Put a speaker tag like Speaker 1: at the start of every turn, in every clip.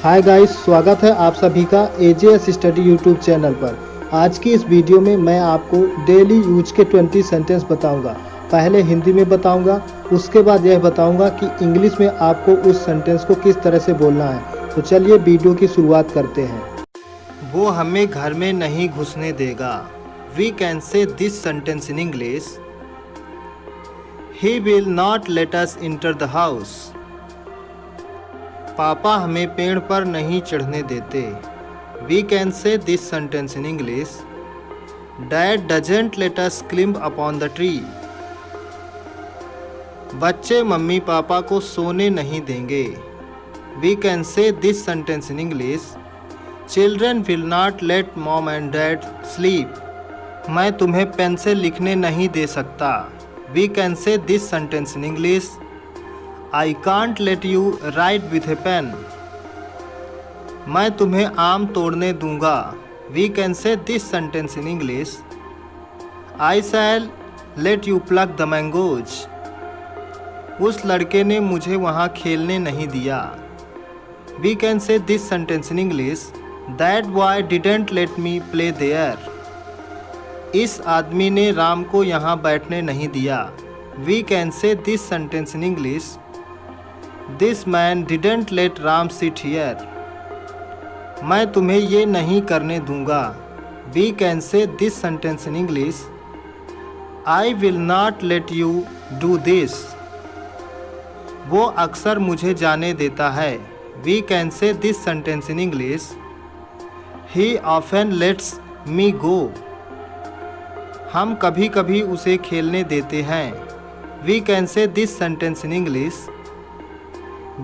Speaker 1: Hi guys, स्वागत है आप सभी का एजेएस स्टडी यूट्यूब चैनल पर। आज की इस वीडियो में मैं आपको डेली यूज के 20 सेंटेंस बताऊंगा। पहले हिंदी में बताऊंगा, उसके बाद यह बताऊंगा कि इंग्लिश में आपको उस सेंटेंस को किस तरह से बोलना है। तो चलिए वीडियो की शुरुआत करते हैं। वो हमें घर में नहीं घुसने देगा। We can say this sentence in English. He will not let us enter the house. पापा हमें पेड़ पर नहीं चढ़ने देते। We can say this sentence in English. Dad doesn't let us climb upon the tree. बच्चे मम्मी पापा को सोने नहीं देंगे। We can say this sentence in English. Children will not let mom and dad sleep. मैं तुम्हें पेन से लिखने नहीं दे सकता। We can say this sentence in English. I can't let you write with a pen. मैं तुम्हें आम तोड़ने दूंगा। We can say this sentence in English. I shall let you pluck the mangoes. उस लड़के ने मुझे वहाँ खेलने नहीं दिया। We can say this sentence in English. That boy didn't let me play there. इस आदमी ने राम को यहाँ बैठने नहीं दिया। We can say this sentence in English. This man didn't let Ram sit here. मैं तुम्हें ये नहीं करने दूंगा। We can say this sentence in English. I will not let you do this. वो अक्सर मुझे जाने देता है। We can say this sentence in English. He often lets me go. हम कभी कभी उसे खेलने देते हैं। We can say this sentence in English.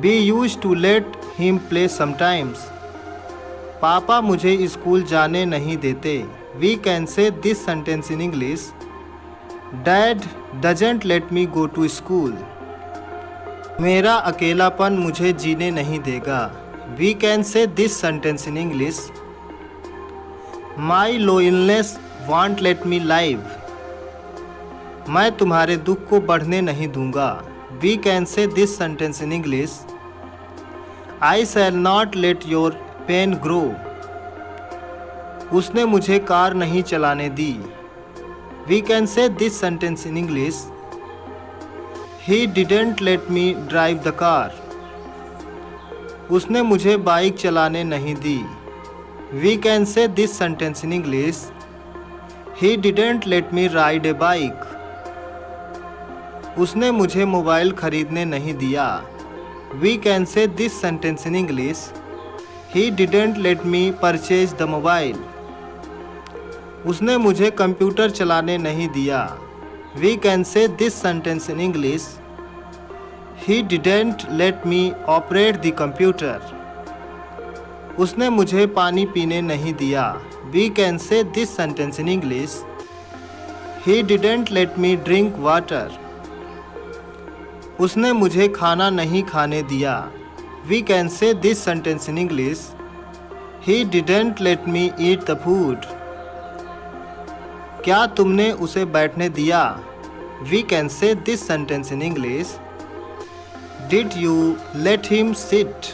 Speaker 1: We used to let him play sometimes. पापा मुझे स्कूल जाने नहीं देते। We can say this sentence in English. Dad doesn't let me go to school. मेरा अकेलापन मुझे जीने नहीं देगा। We can say this sentence in English. My loneliness won't let me live. मैं तुम्हारे दुख को बढ़ने नहीं दूंगा। We can say this sentence in English. I shall not let your pain grow. उसने मुझे कार नहीं चलाने दी। We can say this sentence in English. He didn't let me drive the car. उसने मुझे बाइक चलाने नहीं दी। We can say this sentence in English. He didn't let me ride a bike. उसने मुझे मोबाइल खरीदने नहीं दिया। We can say this sentence in English. He didn't let me purchase the mobile. उसने मुझे कंप्यूटर चलाने नहीं दिया। We can say this sentence in English. He didn't let me operate the computer. उसने मुझे पानी पीने नहीं दिया। We can say this sentence in English. He didn't let me drink water. उसने मुझे खाना नहीं खाने दिया। We can say this sentence in English. He didn't let me eat the food. क्या तुमने उसे बैठने दिया? We can say this sentence in English. Did you let him sit?